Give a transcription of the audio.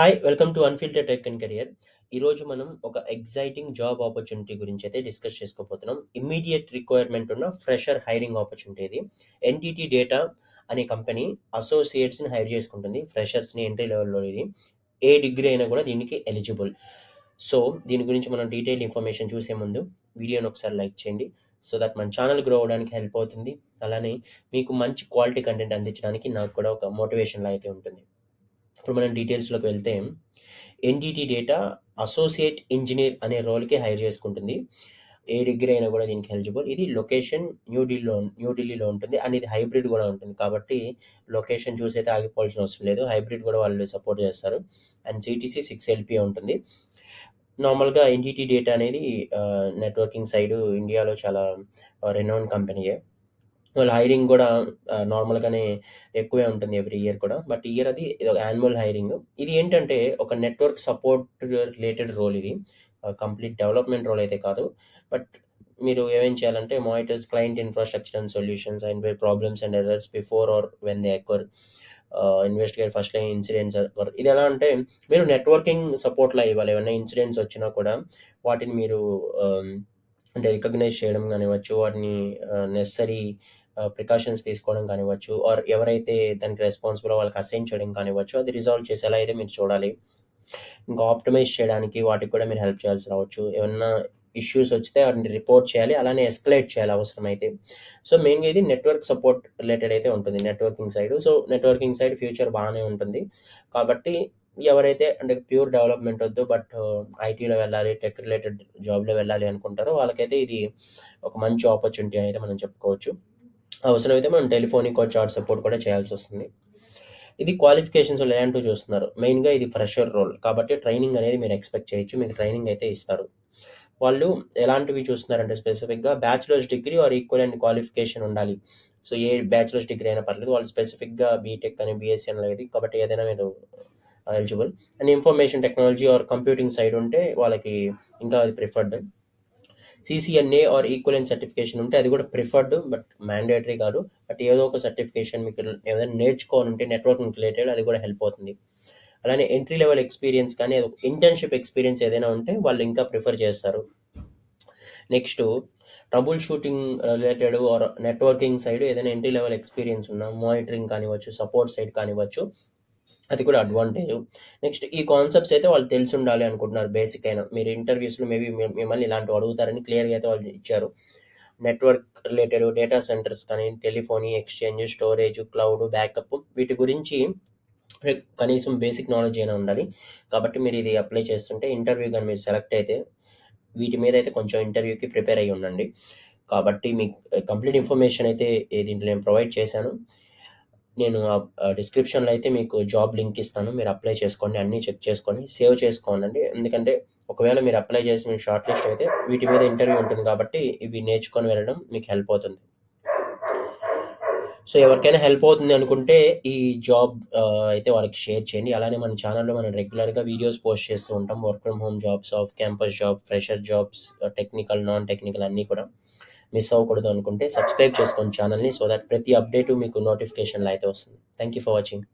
Hi! Welcome to unfiltered tech and career. ఈరోజు మనం ఒక ఎక్సైటింగ్ జాబ్ ఆపర్చునిటీ గురించైతే డిస్కస్ చేసుకోబోతున్నాం. ఇమ్మీడియేట్ రిక్వైర్మెంట్ ఉన్న ఫ్రెషర్ హైరింగ్ ఆపర్చునిటీ ఇది. ఎన్‌టిటి డేటా అనే కంపెనీ అసోసియేట్స్‌ని హైర్ చేసుకుంటుంది. ఫ్రెషర్స్‌ని ఎంట్రీ లెవెల్‌లో ఇది. ఏ డిగ్రీ అయినా కూడా దీనికి ఎలిజిబుల్. సో, దీని గురించి మనం డీటెయిల్డ్ ఇన్ఫర్మేషన్ చూసే ముందు వీడియోని ఒకసారి లైక్ చేయండి. సో దట్ మన ఛానల్ గ్రో అవ్వడానికి హెల్ప్ అవుతుంది. అలానే మీకు మంచి క్వాలిటీ కంటెంట్ అందించడానికి నాకు కూడా ఒక మోటివేషన్‌లా అయితే ఉంటుంది. ఇప్పుడు మనం డీటెయిల్స్‌లోకి వెళ్తే, ఎన్‌టిటి డేటా అసోసియేట్ ఇంజినీర్ అనే రోల్‌కి హైర్ చేసుకుంటుంది. ఏ డిగ్రీ అయినా కూడా దీనికి ఎలిజిబుల్. ఇది లొకేషన్ న్యూ ఢిల్లీలో ఉంటుంది. అండ్ ఇది హైబ్రిడ్ కూడా ఉంటుంది. కాబట్టి లొకేషన్ చూసైతే ఆగిపోవాల్సిన అవసరం లేదు. హైబ్రిడ్ కూడా వాళ్ళు సపోర్ట్ చేస్తారు. అండ్ సీటీసీ 6 ఎల్‌పిఏ ఉంటుంది. నార్మల్‌గా ఎన్‌టిటి డేటా అనేది నెట్వర్కింగ్ సైడు ఇండియాలో చాలా రెనౌన్ కంపెనీయే. వాళ్ళ హైరింగ్ గూడా నార్మల్‌గానే ఎక్కువే ఉంటుంది ఎవ్రీ ఇయర్ కూడా. బట్ ఈ ఇయర్ అది ఇదొక యాన్యువల్ హైరింగ్. ఇది ఏంటంటే ఒక నెట్వర్క్ సపోర్ట్ రిలేటెడ్ రోల్ ఇది. కంప్లీట్ డెవలప్‌మెంట్ రోల్ అయితే కాదు. బట్ మీరు ఏమేం చేయాలంటే monitors client infrastructure and solutions and where problems and errors before or when they occur. Investigate first line incidents or ఇది ఎలా అంటే మీరు నెట్వర్కింగ్ సపోర్ట్‌లా ఇవ్వాలి. ఏవన్నా ఇన్సిడెంట్స్ వచ్చినా కూడా వాటిని మీరు అంటే రికగ్నైజ్ చేయడం గానివ్వచ్చు, వాటిని నెసెసరీ ప్రికాషన్స్ తీసుకోవడం కానివ్వచ్చు, ఆర్ ఎవరైతే దానికి రెస్పాన్సిబులో వాళ్ళకి అసైన్ చేయడం కానివ్వచ్చు, అది రిజాల్వ్ చేసేలా అయితే మీరు చూడాలి. ఇంకా ఆప్టిమైజ్ చేయడానికి వాటికి కూడా మీరు హెల్ప్ చేయాల్సి రావచ్చు. ఏమన్నా ఇష్యూస్ వచ్చితే వాటిని రిపోర్ట్ చేయాలి. అలానే ఎస్కలేట్ చేయాలి అవసరమైతే. సో, మెయిన్‌గా ఇది నెట్వర్క్ సపోర్ట్ రిలేటెడ్ అయితే ఉంటుంది. Networking side. So, networking side future బానే ఉంటుంది. కాబట్టి ఎవరైతే అంటే ప్యూర్ డెవలప్‌మెంట్ వద్దు. బట్ ఐటీలో వెళ్ళాలి, టెక్ రిలేటెడ్ జాబ్‌లో వెళ్ళాలి అనుకుంటారో వాళ్ళకైతే ఇది ఒక మంచి ఆపర్చునిటీ అయితే మనం చెప్పుకోవచ్చు. అవసరమైతే మనం టెలిఫోనిక్ ఆర్ చాట్ సపోర్ట్ కూడా చేయాల్సొస్తుంది. ఇది క్వాలిఫికేషన్స్ వాళ్ళు ఎలాంటివి చూస్తున్నారు. మెయిన్‌గా ఇది ఫ్రెషర్ రోల్. కాబట్టి ట్రైనింగ్ అనేది మీరు ఎక్స్‌పెక్ట్ చేయొచ్చు. మీకు ట్రైనింగ్ అయితే ఇస్తారు. వాళ్ళు ఎలాంటివి చూస్తున్నారంటే స్పెసిఫిక్‌గా bachelors degree or equivalent qualification ఉండాలి. సో, ఏ బ్యాచిలర్స్ డిగ్రీ అయినా పర్లేదు. వాళ్ళు స్పెసిఫిక్‌గా బీటెక్ అని, బీఎస్సీ అని లేదు. కాబట్టి ఏదైనా మీరు eligible. And information technology are computing side ఉంటే వాళ్ళకి ఇంకా అది preferred. CCNA are equivalent certification ఉంటే అది కూడా ప్రిఫర్డ్. బట్ మ్యాండేటరీ కాదు. బట్ ఏదో ఒక సర్టిఫికేషన్ మీకు ఏదైనా నేర్చుకోవాలంటే నెట్వర్కింగ్ రిలేటెడ్ అది కూడా హెల్ప్ అవుతుంది. అలానే ఎంట్రీ లెవెల్ ఎక్స్‌పీరియన్స్ కానీ, ఇంటర్న్‌షిప్ ఎక్స్‌పీరియన్స్ ఏదైనా ఉంటే వాళ్ళు ఇంకా ప్రిఫర్ చేస్తారు. Next trouble shooting related are networking side ఏదైనా ఎంట్రీ లెవెల్ ఎక్స్‌పీరియన్స్ ఉన్నా, మానిటరింగ్ కానివ్వచ్చు, సపోర్ట్ సైడ్ కానివ్వచ్చు, అది కూడా అడ్వాంటేజు. నెక్స్ట్ ఈ కాన్సెప్ట్స్ అయితే వాళ్ళు తెలిసుండాలి అనుకుంటున్నారు బేసిక్ అయినా. మీరు ఇంటర్వ్యూస్‌లో మేబీ మిమ్మల్ని ఇలాంటివి అడుగుతారని క్లియర్‌గా అయితే వాళ్ళు ఇచ్చారు. నెట్వర్క్ రిలేటెడ్ డేటా సెంటర్స్ కానీ, telephony, exchange, storage, cloud, backup వీటి గురించి కనీసం బేసిక్ నాలెడ్జ్ అయినా ఉండాలి. కాబట్టి మీరు ఇది అప్లై చేస్తుంటే ఇంటర్వ్యూ గాని మీరు సెలెక్ట్ అయితే వీటి మీద అయితే కొంచెం ఇంటర్వ్యూకి ప్రిపేర్ అయ్యి ఉండండి. కాబట్టి మీకు కంప్లీట్ ఇన్ఫర్మేషన్ అయితే దీంట్లో నేను ప్రొవైడ్ చేశాను. నేను డిస్క్రిప్షన్‌లో అయితే మీకు జాబ్ లింక్ ఇస్తాను. మీరు అప్లై చేసుకోండి. అన్నీ చెక్ చేసుకొని సేవ్ చేసుకోనండి. ఎందుకంటే ఒకవేళ మీరు అప్లై చేసి మీకు షార్ట్ లిస్ట్ అయితే వీటి మీద ఇంటర్వ్యూ ఉంటుంది కాబట్టి ఇవి నేర్చుకొని వెళ్ళడం మీకు హెల్ప్ అవుతుంది. సో, ఎవరికైనా హెల్ప్ అవుతుంది అనుకుంటే ఈ జాబ్ అయితే వాళ్ళకి షేర్ చేయండి. అలానే మన ఛానెల్‌లో మనం రెగ్యులర్‌గా వీడియోస్ పోస్ట్ చేస్తూ ఉంటాం. Work from home jobs, off campus job, fresher jobs, technical, non technical అన్నీ కూడా. మిస్ అవ్వకూడదు అనుకుంటే సబ్స్క్రైబ్ చేసుకోండి ఛానెల్‌ని. సో దట్ ప్రతి అప్డేటు మీకు నోటిఫికేషన్‌లో అయితే వస్తుంది. Thank you for watching.